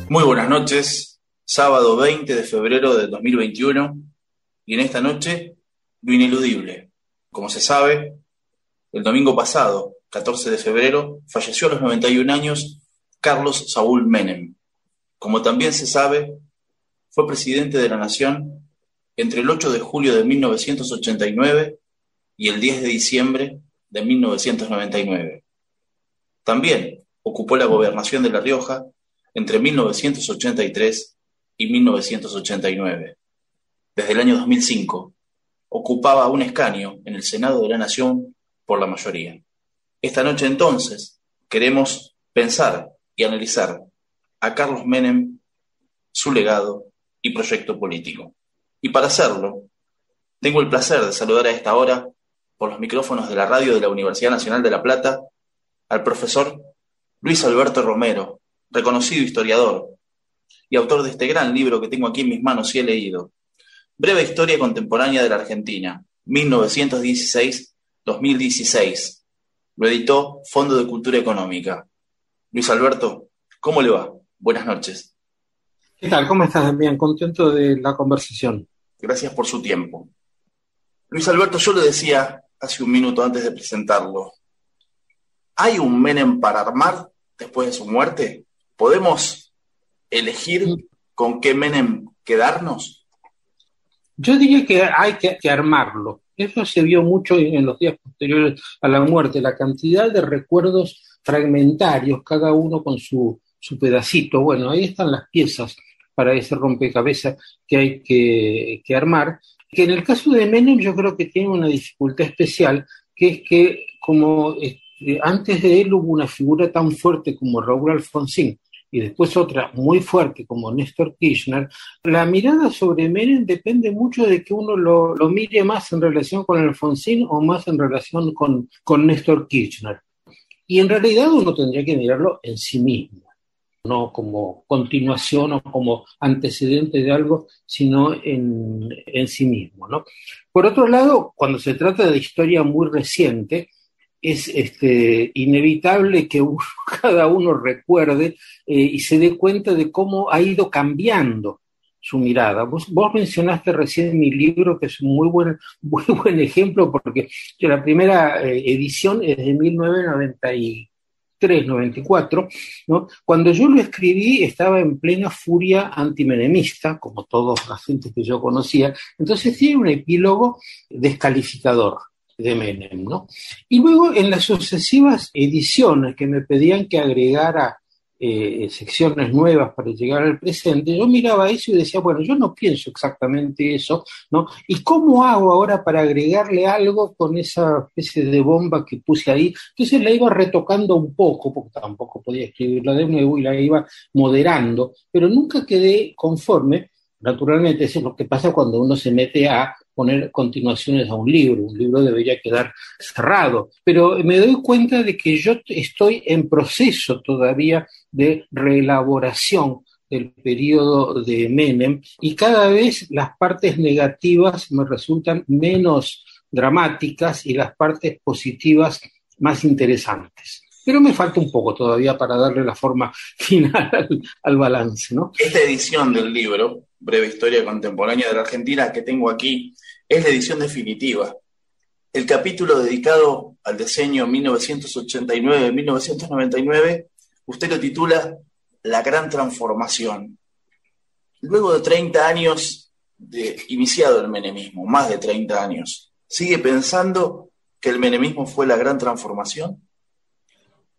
Muy buenas noches, sábado 20 de febrero de 2021, y en esta noche, lo ineludible. Como se sabe, el domingo pasado, 14 de febrero, falleció a los 91 años Carlos Saúl Menem. Como también se sabe, fue presidente de la Nación entre el 8 de julio de 1989 y el 10 de diciembre de 1999. También ocupó la gobernación de La Rioja entre 1983 y 1989. Desde el año 2005, ocupaba un escaño en el Senado de la Nación por la mayoría. Esta noche entonces queremos pensar y analizar a Carlos Menem, su legado y proyecto político. Y para hacerlo, tengo el placer de saludar a esta hora por los micrófonos de la radio de la Universidad Nacional de La Plata al profesor Luis Alberto Romero, reconocido historiador y autor de este gran libro que tengo aquí en mis manos y he leído, Breve Historia Contemporánea de la Argentina, 1916-2016. Lo editó Fondo de Cultura Económica. Luis Alberto, ¿cómo le va? Buenas noches. ¿Qué tal? ¿Cómo estás? Bien, contento de la conversación. Gracias por su tiempo. Luis Alberto, yo le decía hace un minuto antes de presentarlo, ¿hay un Menem para armar después de su muerte? ¿Podemos elegir con qué Menem quedarnos? Yo diría que hay que armarlo. Eso se vio mucho en los días posteriores a la muerte, la cantidad de recuerdos fragmentarios, cada uno con su pedacito. Bueno, ahí están las piezas para ese rompecabezas que hay que armar. Que en el caso de Menem yo creo que tiene una dificultad especial, que es que como antes de él hubo una figura tan fuerte como Raúl Alfonsín, y después otra muy fuerte como Néstor Kirchner, la mirada sobre Menem depende mucho de que uno lo mire más en relación con Alfonsín o más en relación con Néstor Kirchner. Y en realidad uno tendría que mirarlo en sí mismo, no como continuación o como antecedente de algo, sino en sí mismo, ¿no? Por otro lado, cuando se trata de historia muy reciente, es inevitable que cada uno recuerde y se dé cuenta de cómo ha ido cambiando su mirada. Vos mencionaste recién mi libro, que es un muy buen ejemplo, porque la primera edición es de 1993-94, ¿no? Cuando yo lo escribí estaba en plena furia antimenemista, como toda la gente que yo conocía, entonces tiene un epílogo descalificador de Menem, ¿no? Y luego en las sucesivas ediciones que me pedían que agregara secciones nuevas para llegar al presente, yo miraba eso y decía, bueno, yo no pienso exactamente eso, ¿no? ¿Y cómo hago ahora para agregarle algo con esa especie de bomba que puse ahí? Entonces la iba retocando un poco, porque tampoco podía escribirla de nuevo, y la iba moderando, pero nunca quedé conforme. Naturalmente, eso es lo que pasa cuando uno se mete a poner continuaciones a un libro debería quedar cerrado, pero me doy cuenta de que yo estoy en proceso todavía de reelaboración del periodo de Menem, y cada vez las partes negativas me resultan menos dramáticas y las partes positivas más interesantes. Pero me falta un poco todavía para darle la forma final al balance, ¿no? Esta edición del libro, Breve Historia Contemporánea de la Argentina, que tengo aquí, es la edición definitiva. El capítulo dedicado al decenio 1989-1999, usted lo titula La Gran Transformación. Luego de 30 años de iniciado el menemismo, más de 30 años, ¿sigue pensando que el menemismo fue la gran transformación?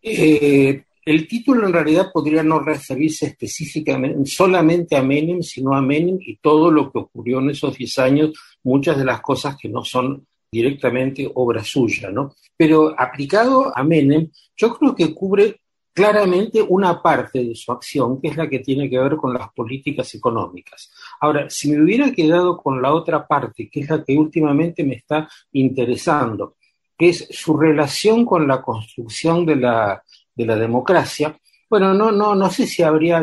El título en realidad podría no referirse específicamente solamente a Menem, sino a Menem y todo lo que ocurrió en esos 10 años, muchas de las cosas que no son directamente obra suya, ¿no? Pero aplicado a Menem, yo creo que cubre claramente una parte de su acción, que es la que tiene que ver con las políticas económicas. Ahora, si me hubiera quedado con la otra parte, que es la que últimamente me está interesando, que es su relación con la construcción de la democracia, bueno, no sé si habría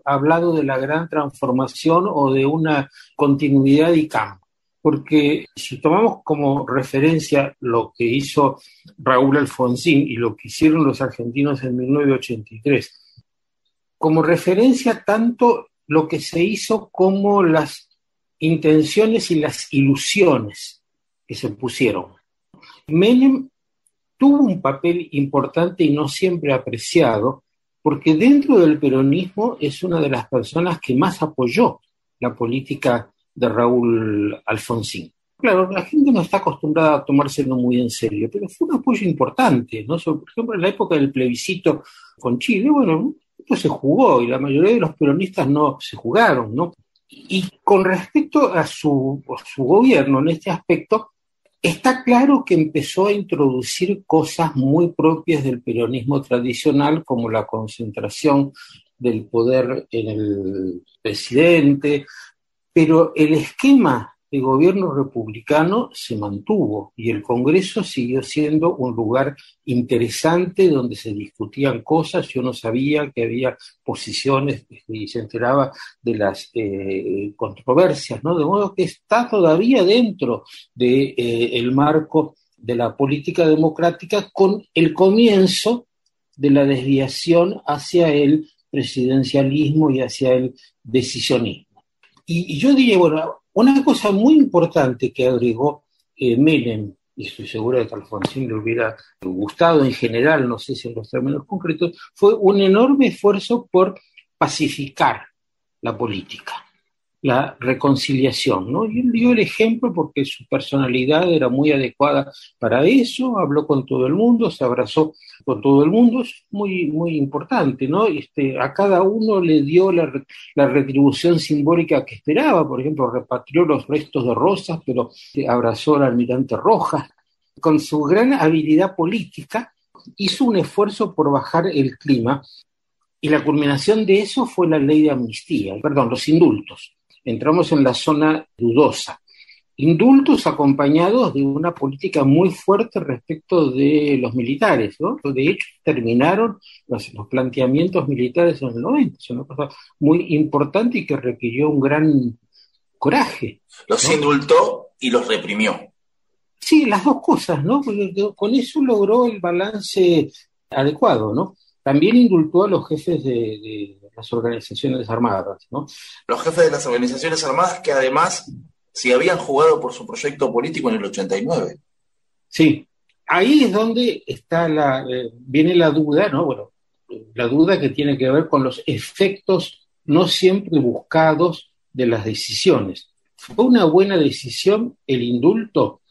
hablado de la gran transformación o de una continuidad y cambio, porque si tomamos como referencia lo que hizo Raúl Alfonsín y lo que hicieron los argentinos en 1983, como referencia tanto lo que se hizo como las intenciones y las ilusiones que se pusieron. Menem tuvo un papel importante y no siempre apreciado, porque dentro del peronismo es una de las personas que más apoyó la política de Raúl Alfonsín. Claro, la gente no está acostumbrada a tomárselo muy en serio, pero fue un apoyo importante, ¿no? Por ejemplo, en la época del plebiscito con Chile, bueno, esto se jugó y la mayoría de los peronistas no se jugaron, ¿no? Y con respecto a su gobierno en este aspecto, está claro que empezó a introducir cosas muy propias del peronismo tradicional, como la concentración del poder en el presidente, pero el esquema de gobierno republicano se mantuvo y el Congreso siguió siendo un lugar interesante donde se discutían cosas. Yo no sabía que había posiciones y se enteraba de las controversias, ¿no? De modo que está todavía dentro del marco de la política democrática, con el comienzo de la desviación hacia el presidencialismo y hacia el decisionismo. Y yo diría, bueno, una cosa muy importante que agregó Menem, y estoy seguro de que a Alfonsín le hubiera gustado en general, no sé si en los términos concretos, fue un enorme esfuerzo por pacificar la política, la reconciliación, ¿no? Y él dio el ejemplo porque su personalidad era muy adecuada para eso, habló con todo el mundo, se abrazó con todo el mundo, es muy, muy importante, ¿no? A cada uno le dio la retribución simbólica que esperaba. Por ejemplo, repatrió los restos de Rosas, pero abrazó al almirante Rojas. Con su gran habilidad política, hizo un esfuerzo por bajar el clima, y la culminación de eso fue la ley de amnistía, los indultos. Entramos en la zona dudosa. Indultos acompañados de una política muy fuerte respecto de los militares, ¿no? De hecho, terminaron los planteamientos militares en el 90. Es una cosa muy importante y que requirió un gran coraje, ¿no? Los indultó y los reprimió. Sí, las dos cosas, ¿no? Porque con eso logró el balance adecuado, ¿no? También indultó a los jefes de las organizaciones armadas, ¿no? Los jefes de las organizaciones armadas que además se habían jugado por su proyecto político en el 89. Sí, ahí es donde está viene la duda, ¿no? Bueno, la duda que tiene que ver con los efectos no siempre buscados de las decisiones. ¿Fue una buena decisión el indulto?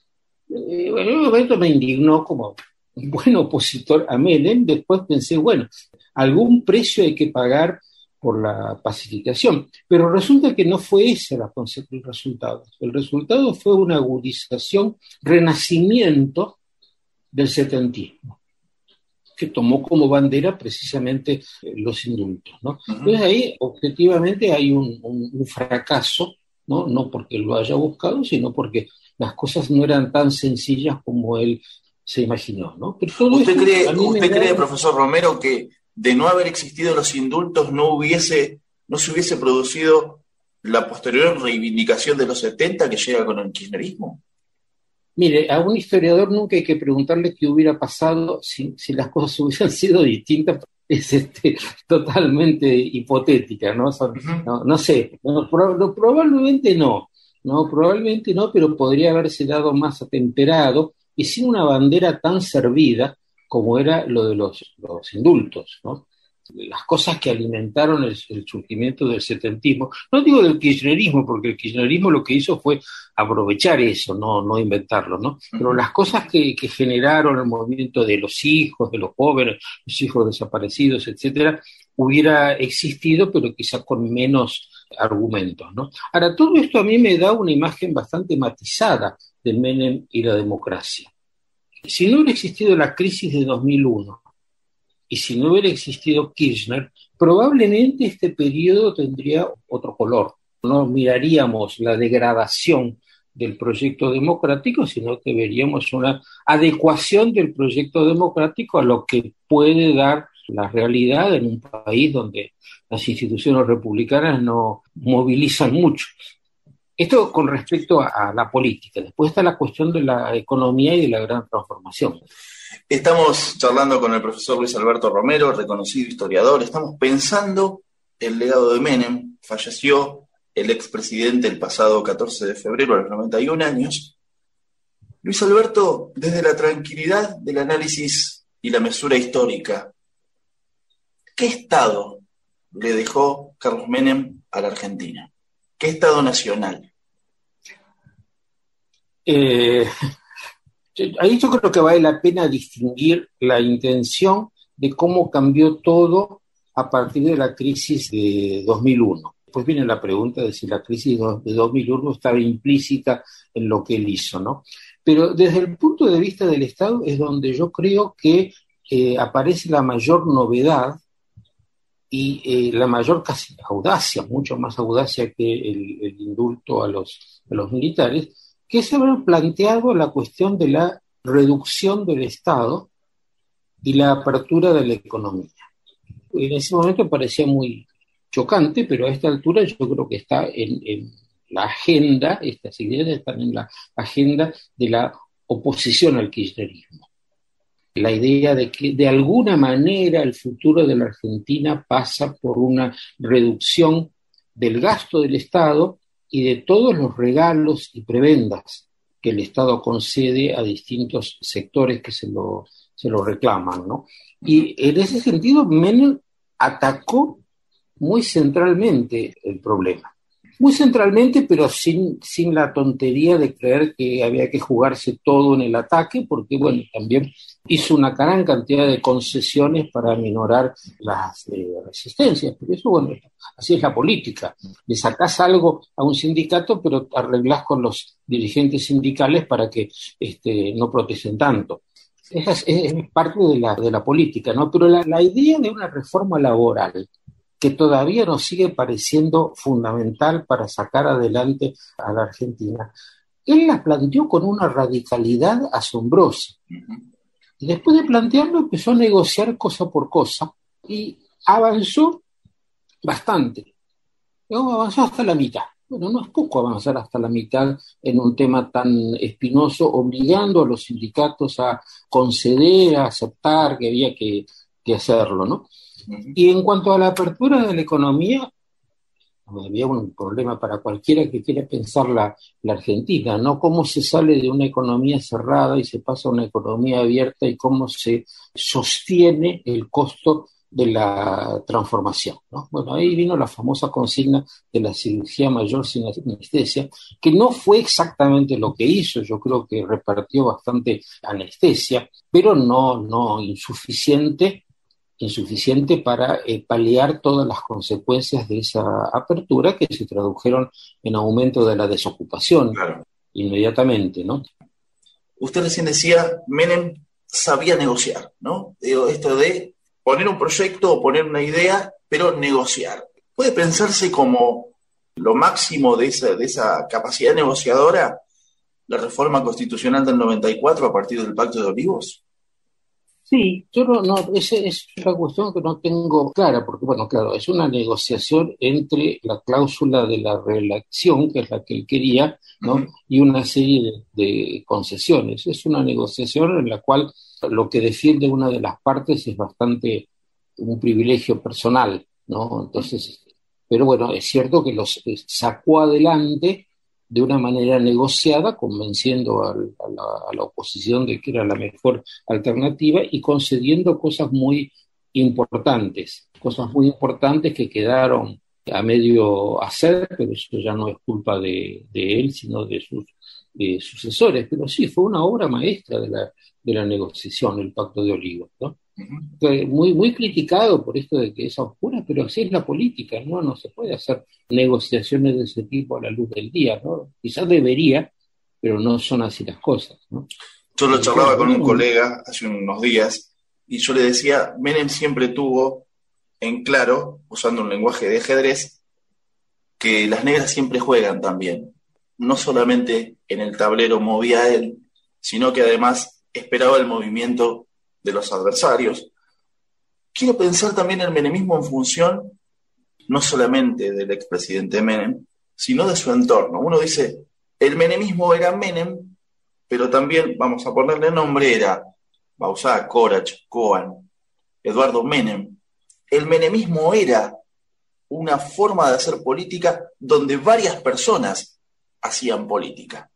Bueno, en un momento me indignó como un buen opositor a Menem. Después pensé, bueno, algún precio hay que pagar por la pacificación, pero resulta que no fue ese el resultado. El resultado fue una agudización, renacimiento del setentismo, que tomó como bandera precisamente los indultos, ¿no? Uh-huh. Entonces ahí objetivamente hay un fracaso, ¿no? No porque lo haya buscado, sino porque las cosas no eran tan sencillas como él se imaginó, ¿no? Pero ¿Usted cree, profesor Romero, que de no haber existido los indultos no se hubiese producido la posterior reivindicación de los 70 que llega con el kirchnerismo? Mire, a un historiador nunca hay que preguntarle qué hubiera pasado si las cosas hubiesen sido distintas. Es totalmente hipotética, ¿no? No sé, probablemente no, pero podría haberse dado más atemperado y sin una bandera tan servida como era lo de los indultos, ¿no? Las cosas que alimentaron el surgimiento del setentismo, no digo del kirchnerismo, porque el kirchnerismo lo que hizo fue aprovechar eso, no inventarlo, ¿no? Pero las cosas que generaron el movimiento de los hijos, de los jóvenes, los hijos desaparecidos, etcétera, hubiera existido, pero quizás con menos argumentos, ¿no? Ahora, todo esto a mí me da una imagen bastante matizada de Menem y la democracia. Si no hubiera existido la crisis de 2001, y si no hubiera existido Kirchner, probablemente este periodo tendría otro color. No miraríamos la degradación del proyecto democrático, sino que veríamos una adecuación del proyecto democrático a lo que puede dar la realidad en un país donde las instituciones republicanas no movilizan mucho. Esto con respecto a la política. Después está la cuestión de la economía y de la gran transformación. Estamos charlando con el profesor Luis Alberto Romero, reconocido historiador. Estamos pensando el legado de Menem. Falleció el expresidente el pasado 14 de febrero a los 91 años. Luis Alberto, desde la tranquilidad del análisis y la mesura histórica, ¿qué estado le dejó Carlos Menem a la Argentina? ¿Qué estado nacional? Ahí yo creo que vale la pena distinguir la intención de cómo cambió todo a partir de la crisis de 2001. Después viene la pregunta de si la crisis de 2001 estaba implícita en lo que él hizo, ¿no? Pero desde el punto de vista del Estado es donde yo creo que aparece la mayor novedad y la mayor casi audacia, mucho más audacia que el indulto a los militares, que es haber planteado la cuestión de la reducción del Estado y la apertura de la economía. En ese momento parecía muy chocante, pero a esta altura yo creo que está en la agenda, estas ideas están en la agenda de la oposición al kirchnerismo. La idea de que de alguna manera el futuro de la Argentina pasa por una reducción del gasto del Estado y de todos los regalos y prebendas que el Estado concede a distintos sectores que se lo reclaman, ¿no? Y en ese sentido, Menem atacó muy centralmente el problema. Muy centralmente, pero sin la tontería de creer que había que jugarse todo en el ataque, porque, bueno, también hizo una gran cantidad de concesiones para minorar las resistencias. Pero eso, bueno, así es la política. Le sacás algo a un sindicato, pero arreglás con los dirigentes sindicales para que no protesten tanto. Es parte de la política, ¿no? Pero la idea de una reforma laboral que todavía nos sigue pareciendo fundamental para sacar adelante a la Argentina, él la planteó con una radicalidad asombrosa. Y después de plantearlo empezó a negociar cosa por cosa y avanzó bastante. Luego avanzó hasta la mitad. Bueno, no es poco avanzar hasta la mitad en un tema tan espinoso, obligando a los sindicatos a conceder, a aceptar que había que hacerlo, ¿no? Y en cuanto a la apertura de la economía, había un problema para cualquiera que quiera pensar la Argentina, ¿no? Cómo se sale de una economía cerrada y se pasa a una economía abierta y cómo se sostiene el costo de la transformación, ¿no? Bueno, ahí vino la famosa consigna de la cirugía mayor sin anestesia, que no fue exactamente lo que hizo. Yo creo que repartió bastante anestesia, pero no insuficiente para paliar todas las consecuencias de esa apertura que se tradujeron en aumento de la desocupación. Claro. Inmediatamente, ¿no? Usted recién decía, Menem sabía negociar, ¿no? Digo, esto de poner un proyecto o poner una idea, pero negociar. ¿Puede pensarse como lo máximo de esa capacidad negociadora la reforma constitucional del 94 a partir del Pacto de Olivos? Sí, yo esa es una cuestión que no tengo clara, porque, bueno, claro, es una negociación entre la cláusula de la reelección, que es la que él quería, ¿no? Uh-huh. Y una serie de concesiones. Es una negociación en la cual lo que defiende una de las partes es bastante un privilegio personal, ¿no? Entonces, pero bueno, es cierto que los sacó adelante de una manera negociada, convenciendo a la oposición de que era la mejor alternativa y concediendo cosas muy importantes que quedaron a medio hacer, pero eso ya no es culpa de él, sino de sus sucesores. Pero sí, fue una obra maestra de la negociación, el Pacto de Olivos, ¿no? Uh-huh. Muy criticado por esto de que es oscura, pero así es la política, ¿no? No se puede hacer negociaciones de ese tipo a la luz del día, ¿no? Quizás debería, pero no son así las cosas, ¿no? Yo lo charlaba con un colega hace unos días y yo le decía, Menem siempre tuvo en claro, usando un lenguaje de ajedrez, que las negras siempre juegan también. No solamente en el tablero movía él, sino que además esperaba el movimiento de los adversarios. Quiero pensar también el menemismo en función no solamente del expresidente Menem, sino de su entorno. Uno dice, el menemismo era Menem, pero también, vamos a ponerle nombre, era Bauzá, Corach, Kohan, Eduardo Menem. El menemismo era una forma de hacer política donde varias personas hacían política.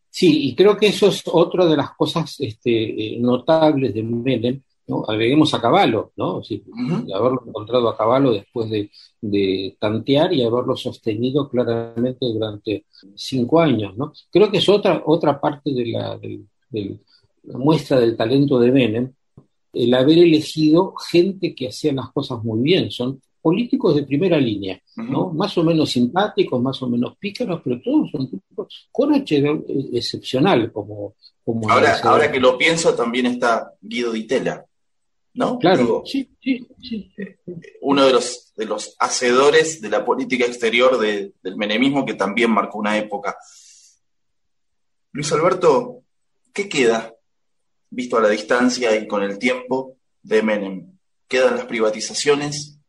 Sí, y creo que eso es otra de las cosas notables de Menem, ¿no? Agreguemos a Cavallo, ¿no? Sí, Uh-huh. haberlo encontrado a Cavallo después de tantear y haberlo sostenido claramente durante 5 años, ¿no? Creo que es otra parte de la muestra del talento de Menem, el haber elegido gente que hacía las cosas muy bien, son políticos de primera línea, ¿no? Uh-huh. Más o menos simpáticos, más o menos pícaros, pero todos son tipos con excepcional como Ahora negociador. que lo pienso, también está Guido Di Tella, ¿no? Claro, Digo, sí, sí, sí, sí. uno de los hacedores de la política exterior del menemismo, que también marcó una época. Luis Alberto, ¿qué queda, visto a la distancia y con el tiempo, de Menem? ¿Quedan las privatizaciones?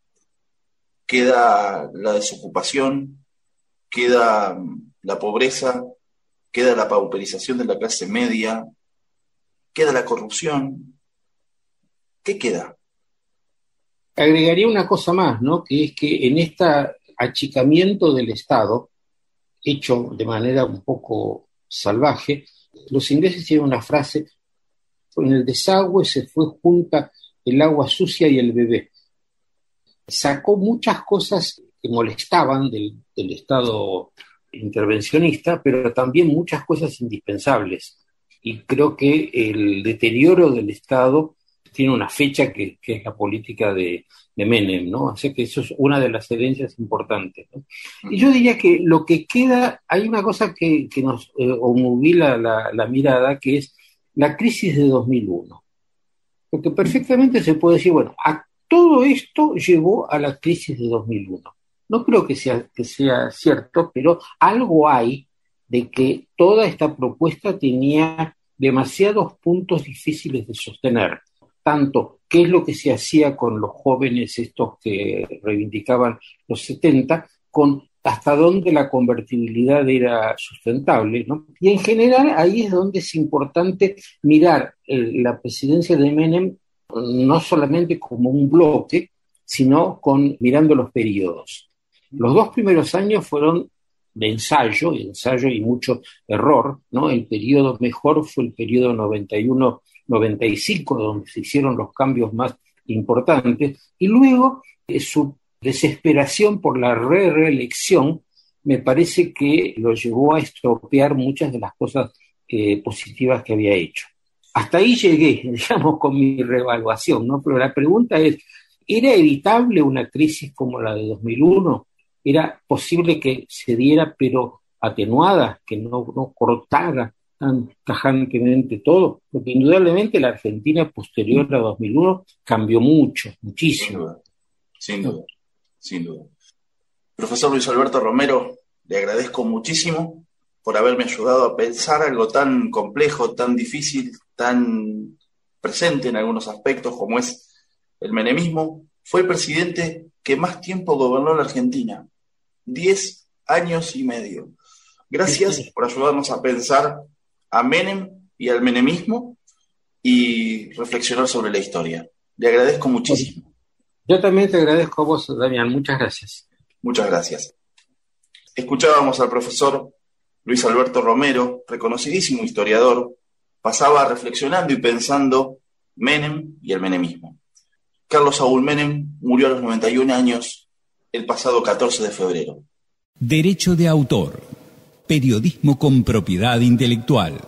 ¿Queda la desocupación? ¿Queda la pobreza? ¿Queda la pauperización de la clase media? ¿Queda la corrupción? ¿Qué queda? Agregaría una cosa más, ¿no? Que es que en este achicamiento del Estado, hecho de manera un poco salvaje, los ingleses tienen una frase: en el desagüe se fue junta el agua sucia y el bebé. Sacó muchas cosas que molestaban del Estado intervencionista, pero también muchas cosas indispensables. Y creo que el deterioro del Estado tiene una fecha que es la política de Menem, ¿no? Así que eso es una de las herencias importantes, ¿no? Y yo diría que lo que queda, hay una cosa que nos obnubila la mirada, que es la crisis de 2001. Porque perfectamente se puede decir, bueno, todo esto llevó a la crisis de 2001. No creo que sea cierto, pero algo hay de que toda esta propuesta tenía demasiados puntos difíciles de sostener. Tanto qué es lo que se hacía con los jóvenes estos que reivindicaban los 70, con hasta dónde la convertibilidad era sustentable, ¿no? Y en general ahí es donde es importante mirar la presidencia de Menem no solamente como un bloque, sino mirando los periodos. Los 2 primeros años fueron de ensayo y mucho error, ¿no? El periodo mejor fue el periodo 91-95, donde se hicieron los cambios más importantes, y luego su desesperación por la reelección me parece que lo llevó a estropear muchas de las cosas positivas que había hecho. Hasta ahí llegué, digamos, con mi reevaluación, ¿no? Pero la pregunta es, ¿era evitable una crisis como la de 2001? ¿Era posible que se diera, pero atenuada, que no cortara tan tajantemente todo? Porque indudablemente la Argentina posterior a 2001 cambió mucho, Sin muchísimo. duda, sin duda, sin duda. Profesor Luis Alberto Romero, le agradezco muchísimo por haberme ayudado a pensar algo tan complejo, tan difícil, tan presente en algunos aspectos como es el menemismo. Fue el presidente que más tiempo gobernó la Argentina, 10 años y medio. Gracias por ayudarnos a pensar a Menem y al menemismo y reflexionar sobre la historia. Le agradezco muchísimo. Yo también te agradezco a vos, Damián. Muchas gracias. Muchas gracias. Escuchábamos al profesor Luis Alberto Romero, reconocidísimo historiador, pasaba reflexionando y pensando Menem y el menemismo. Carlos Saúl Menem murió a los 91 años el pasado 14 de febrero. Derecho de autor. Periodismo con propiedad intelectual.